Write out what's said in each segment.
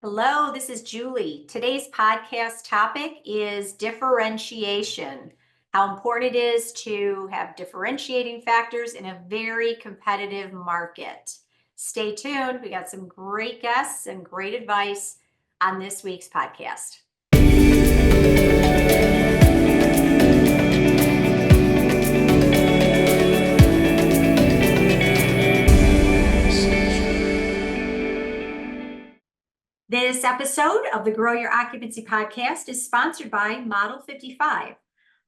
Hello, this is Julie. Today's podcast topic is differentiation, how important it is to have differentiating factors in a very competitive market. Stay tuned. We got some great guests and great advice on this week's podcast. This episode of the Grow Your Occupancy podcast is sponsored by Model55.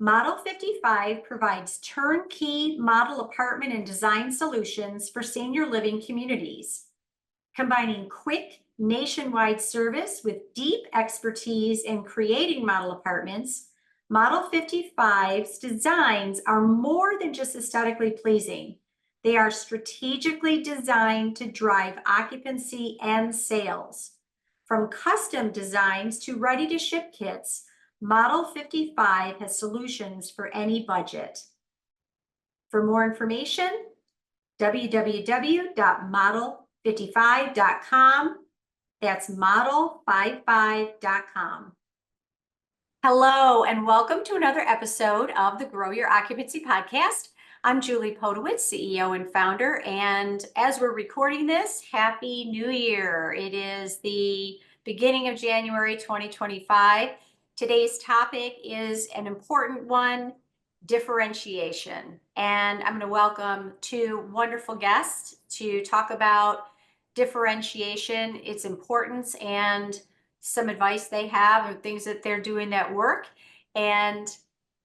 Model55 provides turnkey model apartment and design solutions for senior living communities. Combining quick nationwide service with deep expertise in creating model apartments, Model55's designs are more than just aesthetically pleasing. They are strategically designed to drive occupancy and sales. From custom designs to ready-to-ship kits, Model55 has solutions for any budget. For more information, www.model55.com. That's model55.com. Hello, and welcome to another episode of the Grow Your Occupancy podcast. I'm Julie Podewitz, CEO and founder, and as we're recording this, Happy New Year. It is the beginning of January 2025. Today's topic is an important one, differentiation. And I'm going to welcome two wonderful guests to talk about differentiation, its importance, and some advice they have or things that they're doing that work, and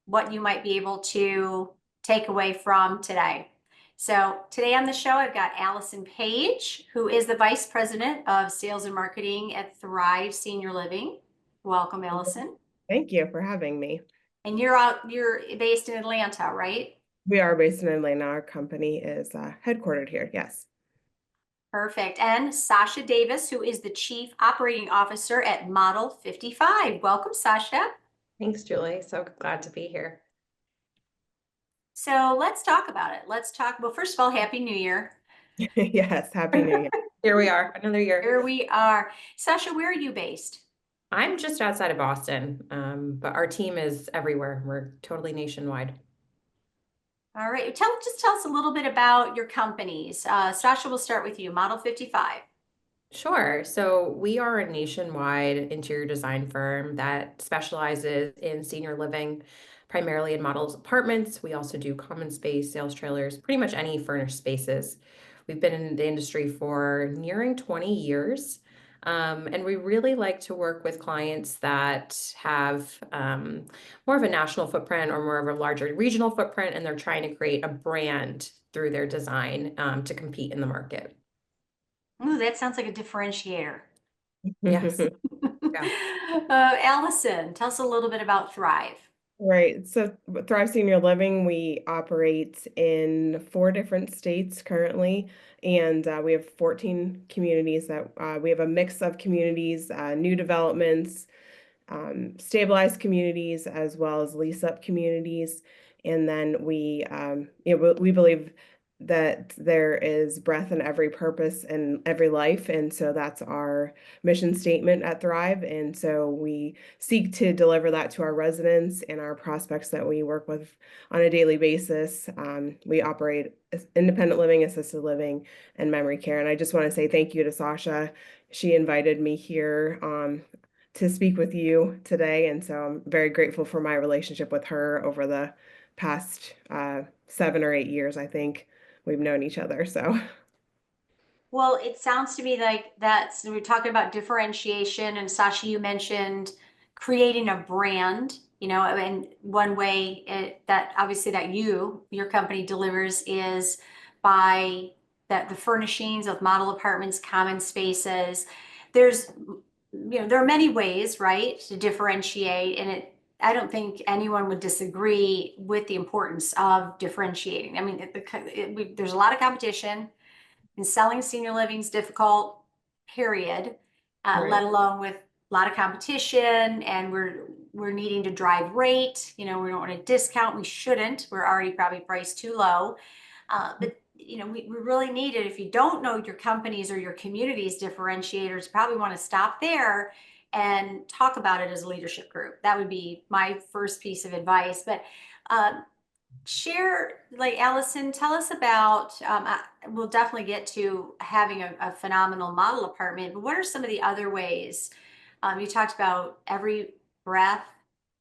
what you might be able to take away from today. So today on the show, I've got Allison Page, who is the Vice President of Sales and Marketing at Thrive Senior Living. Welcome, Allison. Thank you for having me. And you're based in Atlanta, right? We are based in Atlanta. Our company is headquartered here, yes. Perfect. And Sasha Davis, who is the Chief Operating Officer at Model55. Welcome, Sasha. Thanks, Julie. So glad to be here. So let's talk about it. Well, first of all, Happy New Year. Yes, Happy New Year. Here we are, another year. Here we are. Sasha, where are you based? I'm just outside of Boston, but our team is everywhere. We're totally nationwide. All right. Just tell us a little bit about your companies. Sasha, we'll start with you, Model55. Sure. So we are a nationwide interior design firm that specializes in senior living, primarily in models apartments. We also do common space, sales trailers, pretty much any furnished spaces. We've been in the industry for nearing 20 years. And we really like to work with clients that have more of a national footprint or more of a larger regional footprint, and they're trying to create a brand through their design to compete in the market. Ooh, that sounds like a differentiator. Yes. Allison, tell us a little bit about Thrive. Right. So Thrive Senior Living, we operate in 4 different states currently, and we have 14 communities that we have a mix of communities, new developments, stabilized communities, as well as lease-up communities. And then we believe that there is breath in every purpose and every life. And so that's our mission statement at Thrive. And so we seek to deliver that to our residents and our prospects that we work with on a daily basis. We operate independent living, assisted living, and memory care. And I just want to say thank you to Sasha. She invited me here to speak with you today. And so I'm very grateful for my relationship with her over the past 7 or 8 years, I think. We've known each other, so. Well, it sounds to me like we're talking about differentiation, and Sasha, you mentioned creating a brand, and one way that obviously that your company delivers is by the furnishings of model apartments, common spaces. There are many ways, right, to differentiate, and I don't think anyone would disagree with the importance of differentiating. I mean, there's a lot of competition, and selling senior living is difficult, period, Right. let alone with a lot of competition, and we're needing to drive rate. We don't want to discount. We shouldn't. We're already probably priced too low. But we really need it. If you don't know your company's or your community's differentiators, you probably want to stop there and talk about it as a leadership group. That would be my first piece of advice. But share, like Allison, tell us about, we'll definitely get to having a phenomenal model apartment, but what are some of the other ways? You talked about every breath,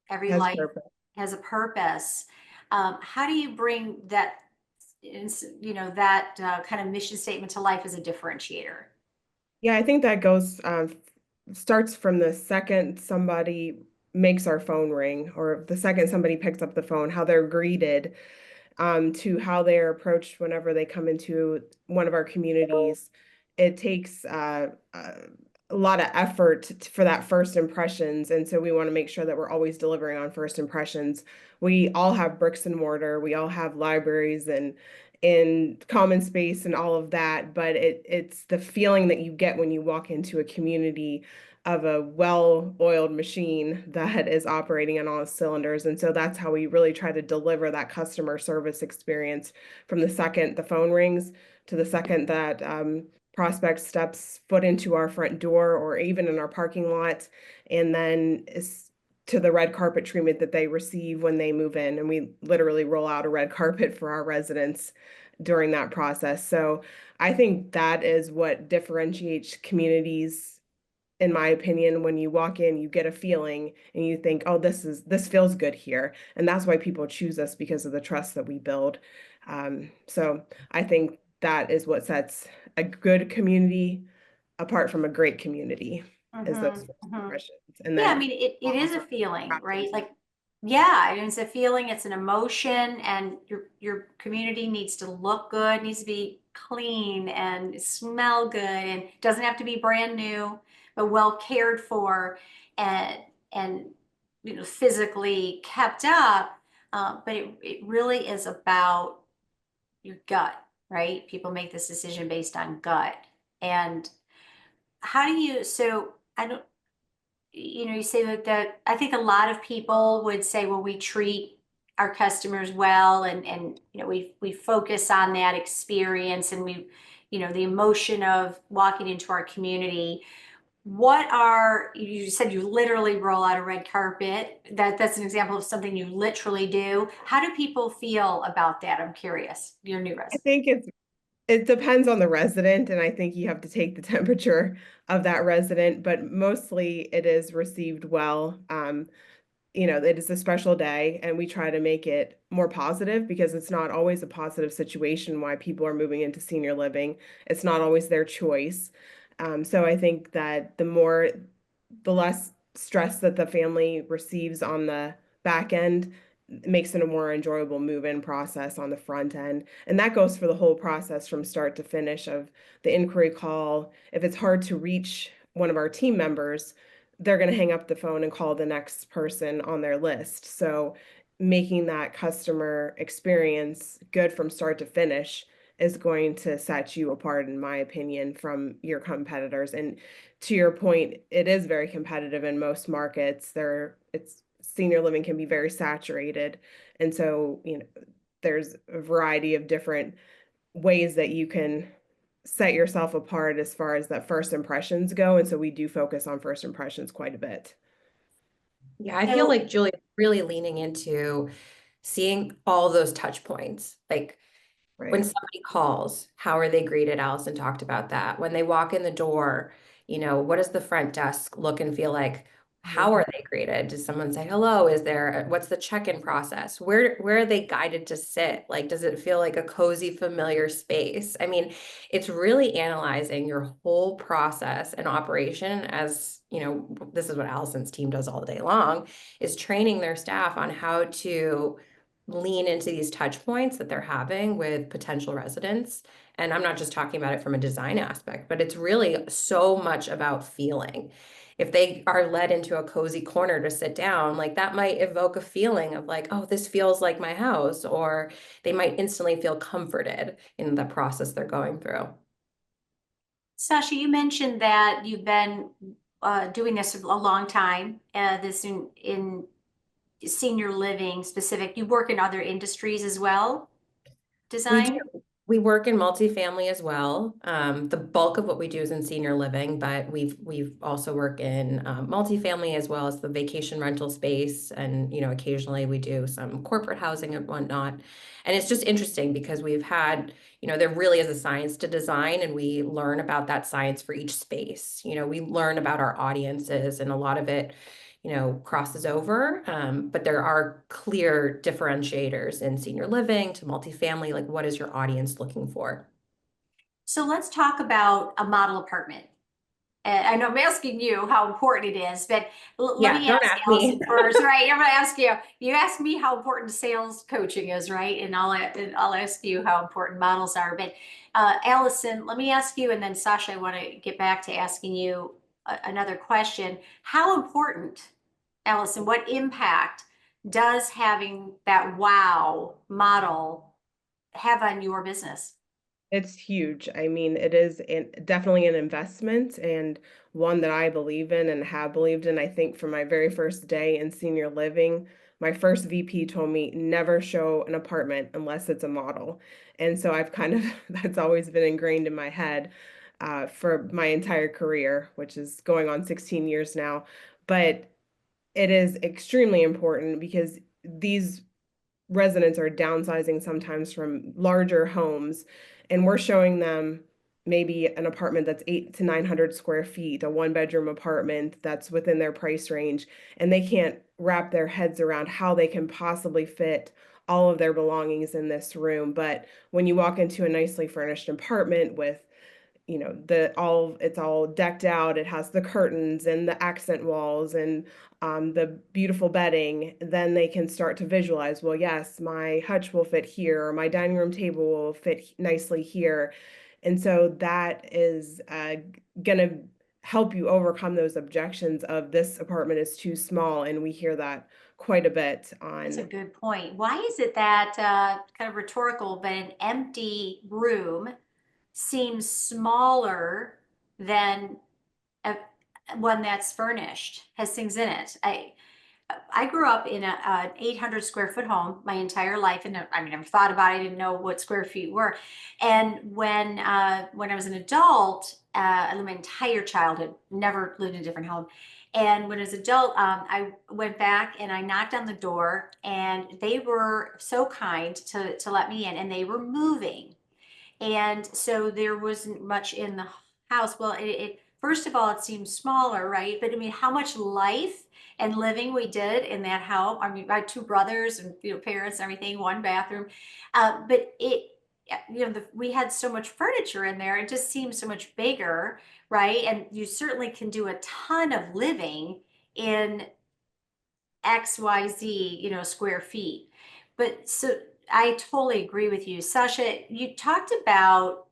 every Has life purpose. has a purpose. How do you bring that, that kind of mission statement to life as a differentiator? Yeah, I think that goes starts from the second somebody makes our phone ring, or the second somebody picks up the phone, how they're greeted, to how they're approached whenever they come into one of our communities. It takes a lot of effort for that first impressions. And so we want to make sure that we're always delivering on first impressions. We all have bricks and mortar, we all have libraries and common space and all of that, but it's the feeling that you get when you walk into a community of a well-oiled machine that is operating on all cylinders. And so that's how we really try to deliver that customer service experience from the second the phone rings to the second that prospect steps foot into our front door or even in our parking lot, and then to the red carpet treatment that they receive when they move in. And we literally roll out a red carpet for our residents during that process. So I think that is what differentiates communities, in my opinion. When you walk in, you get a feeling and you think, oh, this feels good here. And that's why people choose us, because of the trust that we build. So I think that is what sets a good community apart from a great community, is those first impressions. And Yeah, I then mean, it is a feeling, right? Like, yeah, it's a feeling, it's an emotion, and your community needs to look good, needs to be clean and smell good, and doesn't have to be brand new, but well cared for and physically kept up. But it really is about your gut, right? People make this decision based on gut. And how do you, so I don't, you say that I think a lot of people would say, well, we treat our customers well, and we focus on that experience, and the emotion of walking into our community. What are, you said you literally roll out a red carpet. That's an example of something you literally do. How do people feel about that? I'm curious, your new I resident. think it depends on the resident, and I think you have to take the temperature of that resident, but mostly it is received well. It is a special day, and we try to make it more positive, because it's not always a positive situation why people are moving into senior living. It's not always their choice. So I think that the less stress that the family receives on the back end makes it a more enjoyable move-in process on the front end. And that goes for the whole process from start to finish of the inquiry call. If it's hard to reach one of our team members, they're going to hang up the phone and call the next person on their list. So making that customer experience good from start to finish is going to set you apart, in my opinion, from your competitors. And to your point, it is very competitive in most markets. It's senior living can be very saturated. And so, there's a variety of different ways that you can set yourself apart as far as that first impressions go. And so we do focus on first impressions quite a bit. Yeah, I feel So like Julie really leaning into seeing all those touch points. Like when Right. somebody calls, how are they greeted? Allison talked about that. When they walk in the door, what does the front desk look and feel like? How Mhm. are they greeted? Does someone say hello? What's the check-in process? Where are they guided to sit? Like, does it feel like a cozy, familiar space? I mean, it's really analyzing your whole process and operation, as, this is what Allison's team does all day long, is training their staff on how to lean into these touch points that they're having with potential residents. And I'm not just talking about it from a design aspect, but it's really so much about feeling. If they are led into a cozy corner to sit down, like that might evoke a feeling of like, oh, this feels like my house, or they might instantly feel comforted in the process they're going through. Sasha, you mentioned that you've been doing this a long time, this in senior living specific. You work in other industries as well, We do. design? We work in multifamily as well. The bulk of what we do is in senior living, but we've also work in multifamily as well as the vacation rental space, and occasionally we do some corporate housing and whatnot. And it's just interesting because we've had, there really is a science to design, and we learn about that science for each space. We learn about our audiences, and a lot of it crosses over. But there are clear differentiators in senior living to multifamily. Like, what is your audience looking for? So let's talk about a model apartment. I know I'm asking you how important it is, but let Yeah, me don't ask ask me. Allison first, right? I'm going to ask you. You asked me how important sales coaching is, right? And I'll ask you how important models are. But Allison, let me ask you, and then Sasha, I want to get back to asking you another question. How important, Allison, what impact does having that wow model have on your business? It's huge. I mean, it is definitely an investment, and one that I believe in and have believed in. I think from my very first day in senior living, my first VP told me never show an apartment unless it's a model. And so I've kind of, that's always been ingrained in my head for my entire career, which is going on 16 years now. But it is extremely important because these residents are downsizing sometimes from larger homes, and we're showing them maybe an apartment that's 800 to 900 square feet, a one-bedroom apartment that's within their price range, and they can't wrap their heads around how they can possibly fit all of their belongings in this room. But when you walk into a nicely furnished apartment with it's all decked out, it has the curtains and the accent walls and the beautiful bedding, then they can start to visualize, well, yes, my hutch will fit here, or my dining room table will fit nicely here. And so that is gonna help you overcome those objections of this apartment is too small, and we hear that quite a bit That's a on. good point. Why is it that, kind of rhetorical, but an empty room seems smaller than a one that's furnished, has things in it? I grew up in an 800 square foot home my entire life, and I mean, I've thought about it, I didn't know what square feet were. And when I was an adult, I lived my entire childhood, never lived in a different home. And when I was an adult, I went back and I knocked on the door, and they were so kind to let me in, and they were moving. And so there wasn't much in the house. Well, it first of all, it seems smaller, right? But I mean, how much life and living we did in that house. I mean, my two brothers and parents and everything, one bathroom. But we had so much furniture in there. It just seems so much bigger, right? And you certainly can do a ton of living in XYZ, square feet. But so I totally agree with you. Sasha, you talked about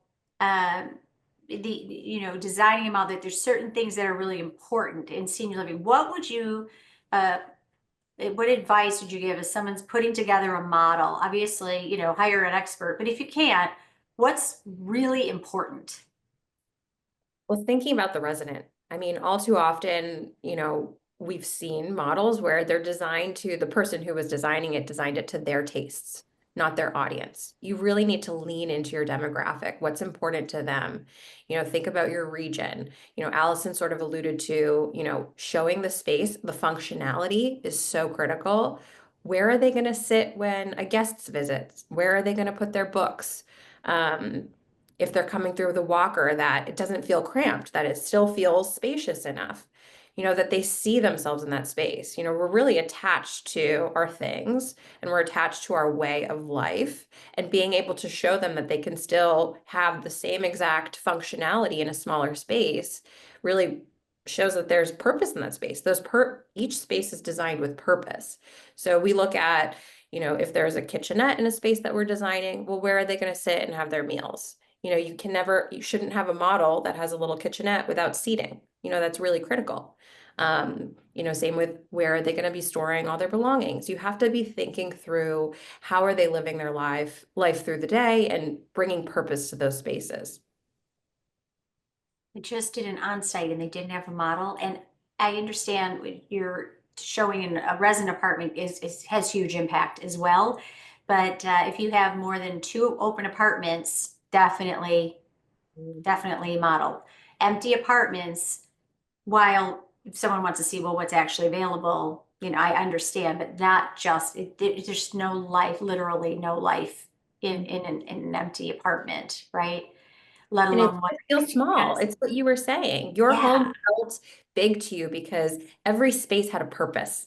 designing them out, that there's certain things that are really important in senior living. Uh, what advice would you give if someone's putting together a model? Obviously, hire an expert, but if you can't, what's really important? Well, thinking about the resident, I mean, all too often, we've seen models where they're designed to the person who was designing it, designed it to their tastes, not their audience. You really need to lean into your demographic, what's important to them. Think about your region. Allison sort of alluded to, showing the space, the functionality is so critical. Where are they going to sit when a guest visits? Where are they going to put their books? If they're coming through the walker, that it doesn't feel cramped, that it still feels spacious enough, that they see themselves in that space. We're really attached to our things, and we're attached to our way of life, and being able to show them that they can still have the same exact functionality in a smaller space really shows that there's purpose in that space. Each space is designed with purpose. So we look at, if there's a kitchenette in a space that we're designing, well, where are they going to sit and have their meals? You shouldn't have a model that has a little kitchenette without seating. That's really critical. Same with where are they going to be storing all their belongings? You have to be thinking through how are they living their life through the day and bringing purpose to those spaces. I just did an on-site and they didn't have a model. And I understand what you're showing in a resident apartment has huge impact as well. But if you have more than 2 open apartments, definitely model. Empty apartments, while if someone wants to see, well, what's actually available, I understand, but not just, there's no life, literally no life in an empty apartment, right? Let And it alone one. feels small. Yes. It's what you were saying. Your Yeah. home felt big to you because every space had a purpose.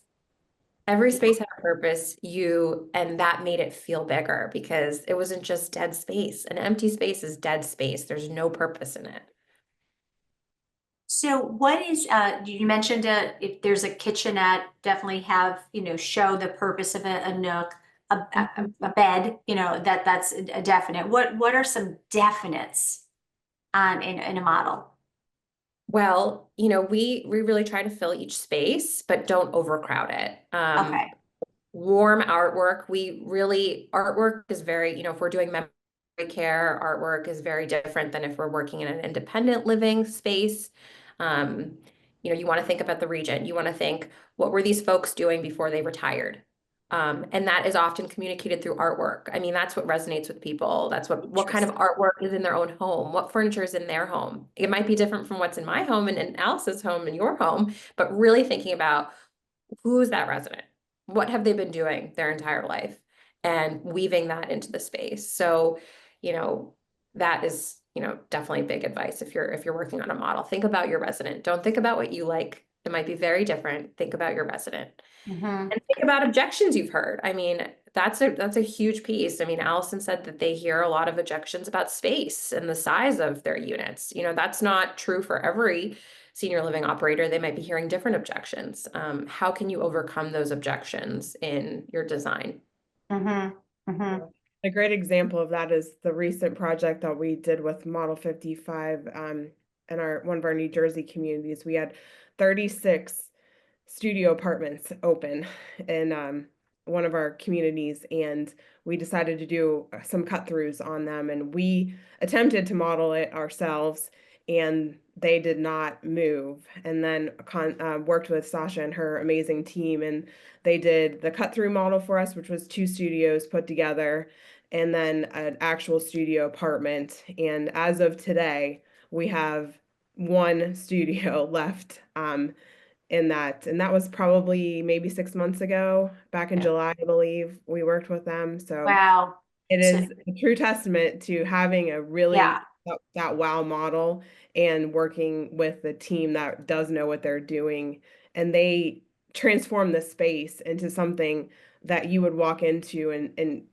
Every space had a purpose, and that made it feel bigger because it wasn't just dead space. An empty space is dead space. There's no purpose in it. So what is, you mentioned if there's a kitchenette, definitely have, show the purpose of a nook, a bed, that's a definite. What are some definites in a model? Well, we really try to fill each space, but don't overcrowd it. Okay. Warm artwork. Artwork is very, if we're doing memory care, artwork is very different than if we're working in an independent living space. Um, you want to think about the region. You want to think, what were these folks doing before they retired? And that is often communicated through artwork. I mean, that's what resonates with people. That's what kind of Interesting. artwork is in their own home, what furniture is in their home. It might be different from what's in my home and in Alice's home and your home, but really thinking about who's that resident? What have they been doing their entire life? And weaving that into the space. So, you know, that is, definitely big advice if you're working on a model. Think about your resident. Don't think about what you like. It might be very different. Think about your resident. Mm-hmm. And think about objections you've heard. I mean, that's a huge piece. I mean, Allison said that they hear a lot of objections about space and the size of their units. That's not true for every senior living operator. They might be hearing different objections. How can you overcome those objections in your design? Mm-hmm. Mm-hmm. Yeah. A great example of that is the recent project that we did with Model 55 in one of our New Jersey communities. We had 36 studio apartments open in one of our communities, and we decided to do some cut throughs on them, and we attempted to model it ourselves, and they did not move. And then worked with Sasha and her amazing team, and they did the cut through model for us, which was 2 studios put together, and then an actual studio apartment. And as of today, we have one studio left in that. And that was probably maybe 6 months ago, back in Yeah. July, I believe we worked with them. So Wow. it So, is a true testament to having a really yeah. that wow model and working with the team that does know what they're doing. And they transform the space into something that you would walk into and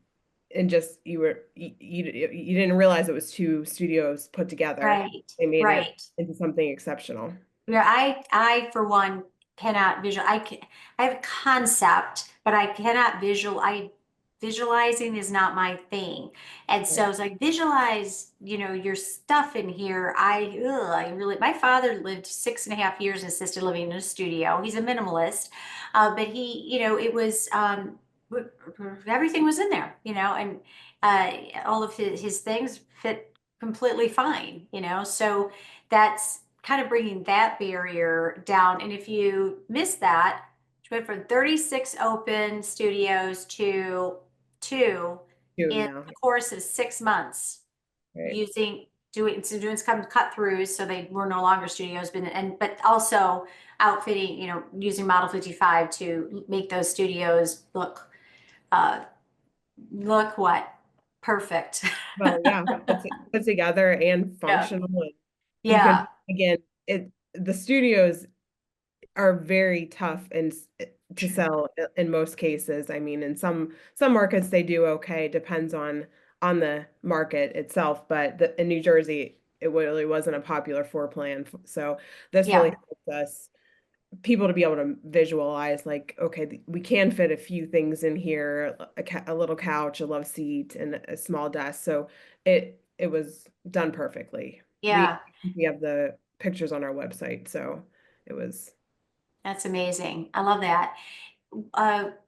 just you didn't realize it was 2 studios put together. Right. They made it Right. into something exceptional. Yeah, I for one cannot visual. I have a concept, but I cannot visualizing is not my thing. And so it's like visualize, your stuff in here. I really, my father lived 6.5 years in assisted living in a studio. He's a minimalist, but it was, everything was in there, and all of his things fit completely fine, so that's kind of bringing that barrier down. And if you miss that, you went from 36 open studios to 2 Two in now, the course of 6 months, right? doing some cut throughs, so they were no longer studios, but also outfitting, using Model 55 to make those studios uh look what perfect. Well, yeah, it's put together and Yeah. functional. And you can, Yeah. again, the studios are very tough to sell in most cases. I mean, in some markets they do okay, depends on the market itself. But in New Jersey, it really wasn't a popular floor plan. So this really Yeah. helped us people to be able to visualize, like, okay, we can fit a few things in here, a little couch, a love seat, and a small desk. So it was done perfectly. Yeah. We have the pictures on our website, so it was. That's amazing. I love that.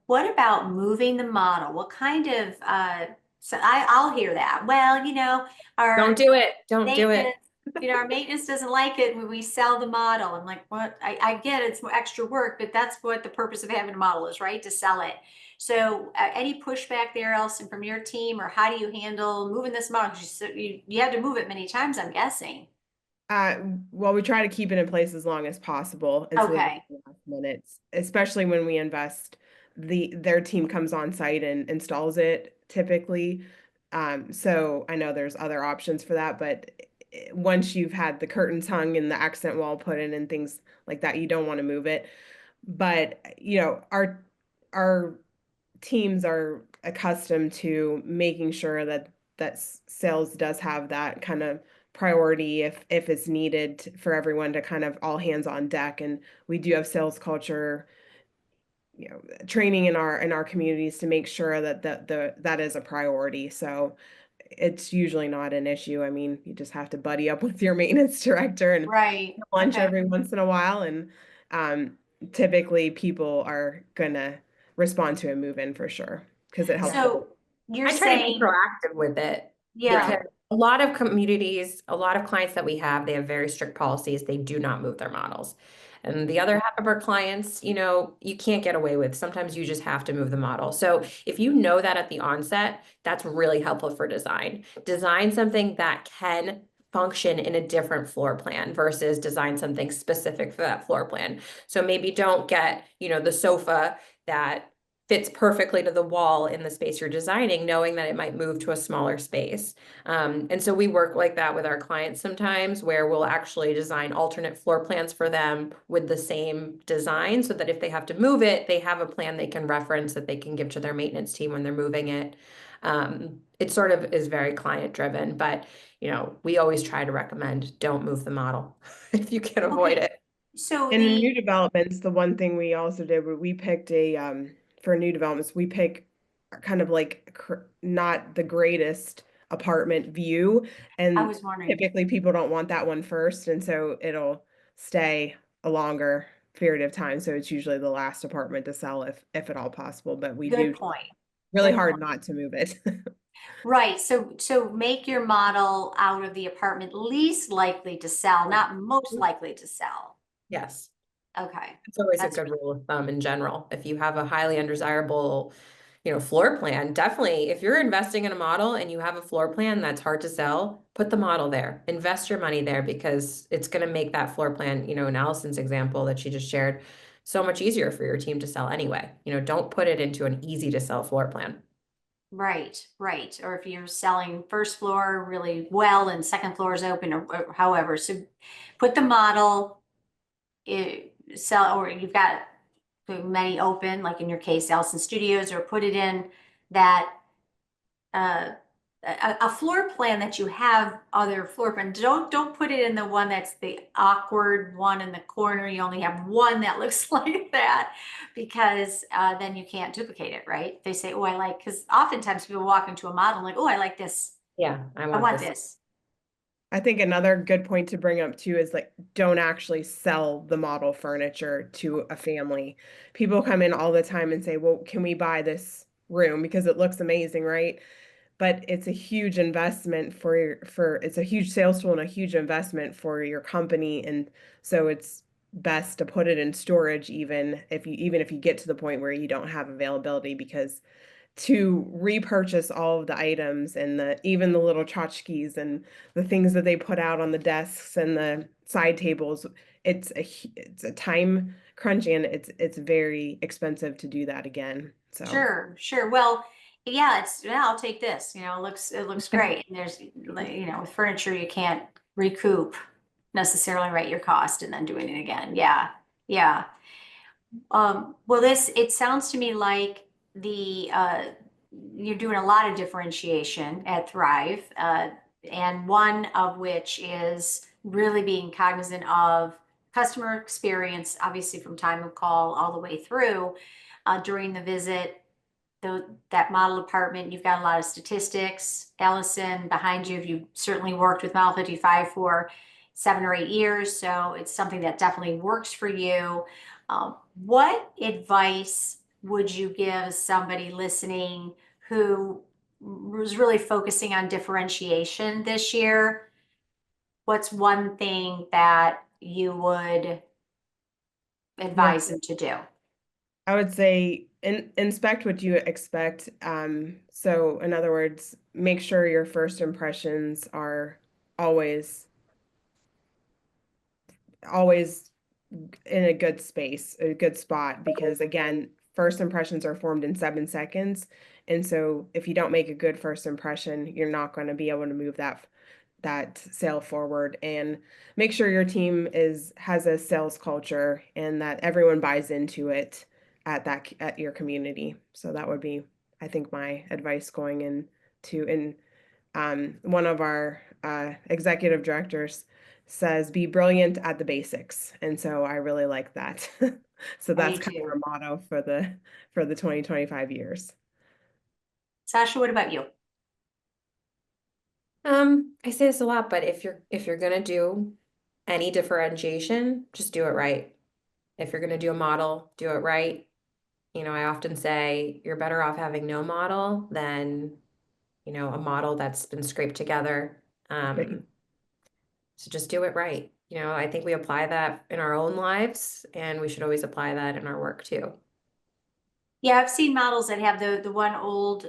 What about moving the model? What kind of, so I'll hear that. Well, Don't our do it. Don't do maintenance, it. our maintenance doesn't like it when we sell the model. I'm like, what? I get it's more extra work, but that's what the purpose of having a model is, right? To sell it. So any pushback there, Elson, from your team, or how do you handle moving this model? 'Cause you had to move it many times, I'm guessing. Uh, well, we try to keep it in place as long as possible instead of Okay. the last minutes, especially when we invest. Their team comes on site and installs it typically. So I know there's other options for that, but once you've had the curtains hung and the accent wall put in and things like that, you don't want to move it. But our teams are accustomed to making sure that sales does have that kind of priority if it's needed for everyone to kind of all hands on deck. And we do have sales culture, training in our communities to make sure that is a priority. So it's usually not an issue. I mean, you just have to buddy up with your maintenance director and Right. lunch Okay. every once in a while, and um, typically people are gonna respond to a move in for sure because it helps. So you're I try to be saying, proactive with it yeah, because a lot of communities, a lot of clients that we have, they have very strict policies. They do not move their models. And the other half of our clients, you can't get away with. Sometimes you just have to move the model. So if you know that at the onset, that's really helpful for design. Design something that can function in a different floor plan versus design something specific for that floor plan. So maybe don't get, the sofa that fits perfectly to the wall in the space you're designing, knowing that it might move to a smaller space. And so we work like that with our clients sometimes, where we'll actually design alternate floor plans for them with the same design so that if they have to move it, they have a plan they can reference that they can give to their maintenance team when they're moving it. It sort of is very client driven, but we always try to recommend don't move the model if you can avoid okay. it. So In the, new developments, the one thing we also did, we picked for new developments, we pick kind of like not the greatest apartment view, I and was wondering, typically people don't want that one first, and so it'll stay a longer period of time. So it's usually the last apartment to sell if at all possible, but we do good point. really Good hard point. not to move it. Right. So make your model out of the apartment least likely to sell, not most likely to sell. Yes. Okay. It's always a That's good rule of thumb in general. If you have a highly undesirable, floor plan, definitely if you're investing in a model and you have a floor plan that's hard to sell, put the model there. Invest your money there because it's going to make that floor plan, in Allison's example that she just shared, so much easier for your team to sell anyway. Don't put it into an easy to sell floor plan. right, right. Or if you're selling first floor really well and second floor is open or however. So put the model, sell, or you've got many open, like in your case, Allison Studios, or put it in that uh, a floor plan that you have other floor plan. Don't put it in the one that's the awkward one in the corner. You only have one that looks like that because then you can't duplicate it, right? They say, oh, I like, because oftentimes people walk into a model like, oh, I like this. Yeah, I I want want this. this. I think another good point to bring up too is like don't actually sell the model furniture to a family. People come in all the time and say, "Well, can we buy this room because it looks amazing, right?" But it's a huge investment for it's a huge sales tool and a huge investment for your company, and so it's best to put it in storage even if you get to the point where you don't have availability, because to repurchase all of the items and even the little tchotchkes and the things that they put out on the desks and the side tables, it's a time crunch, and it's very expensive to do that again. So Sure, sure. Well, yeah, I'll take this. It looks great. And there's, with furniture, you can't recoup necessarily, right, your cost and then doing it again. Yeah, yeah. Well, it sounds to me like you're doing a lot of differentiation at Thrive, and one of which is really being cognizant of customer experience, obviously from time of call all the way through, during the visit. That model apartment, you've got a lot of statistics. Allison, behind you, you've certainly worked with Model55 for 7 or 8 years, so it's something that definitely works for you. What advice would you give somebody listening who was really focusing on differentiation this year? what's one thing that you would advise them to do? I would say inspect what you expect. So in other words, make sure your first impressions are always, always in a good space, a good spot, because again, first impressions are formed in 7 seconds. And so if you don't make a good first impression, you're not going to be able to move that sale forward, and make sure your team has a sales culture and that everyone buys into it at your community. So that would be, I think, my advice going into. And one of our executive directors says, be brilliant at the basics. And so I really like that. So I that's do kind of too. our motto for the 2025 years. Sasha, what about you? I say this a lot, but if you're gonna do any differentiation, just do it right. If you're gonna do a model, do it right. You know, I often say you're better off having no model than, you know, a model that's been scraped together. So just do it right. You know, I think we apply that in our own lives, and we should always apply that in our work too. Yeah, I've seen models that have the one old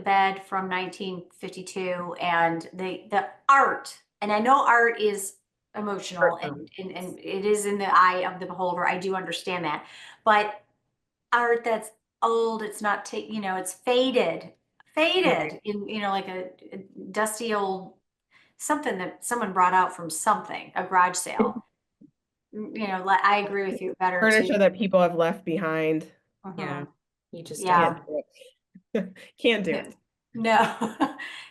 bed from 1952, and the art, and I know art is emotional, and it is in the eye of the beholder. I do understand that, but art that's old, it's not it's faded, Right. in like a dusty old something that someone brought out from something, a garage sale. Like, I agree with you. Better Furniture to. that people have left behind. Yeah, Mhm. you just Yeah. Can't do it. Can't do it. No.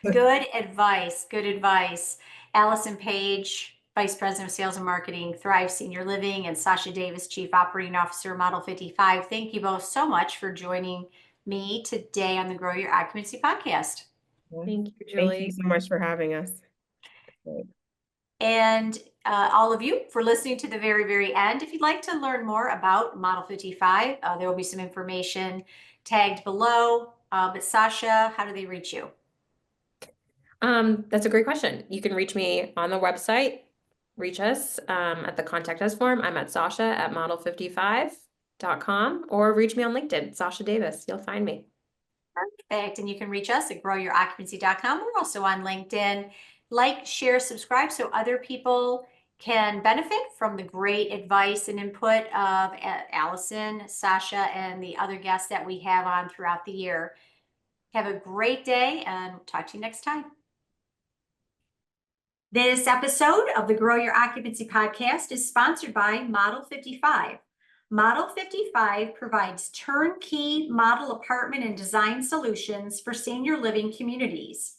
Good advice. Good advice. Allison Page, Vice President of Sales and Marketing, Thrive Senior Living, and Sasha Davis, Chief Operating Officer, Model 55. Thank you both so much for joining me today on the Grow Your Occupancy podcast. Thank you, Thank you Julie. so much for having us. Great. And all of you for listening to the very, very end. If you'd like to learn more about Model 55, there will be some information tagged below. But Sasha, how do they reach you? That's a great question. You can reach me on the website, reach us at the contact us form. I'm at Sasha@model55.com, or reach me on LinkedIn, Sasha Davis. You'll find me. Perfect. And you can reach us at growyouroccupancy.com. We're also on LinkedIn. Like, share, subscribe so other people can benefit from the great advice and input of Allison, Sasha, and the other guests that we have on throughout the year. Have a great day and talk to you next time. This episode of the Grow Your Occupancy podcast is sponsored by Model 55. Model 55 provides turnkey model apartment and design solutions for senior living communities,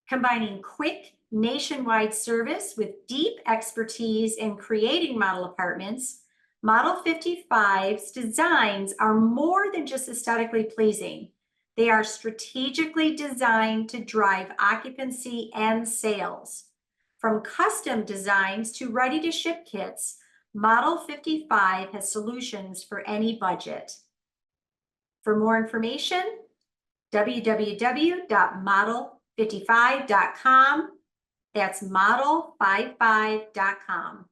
combining quick nationwide service with deep expertise in creating model apartments. Model 55's designs are more than just aesthetically pleasing. They are strategically designed to drive occupancy and sales. From custom designs to ready-to-ship kits, Model 55 has solutions for any budget. For more information, www.model55.com. That's model55.com.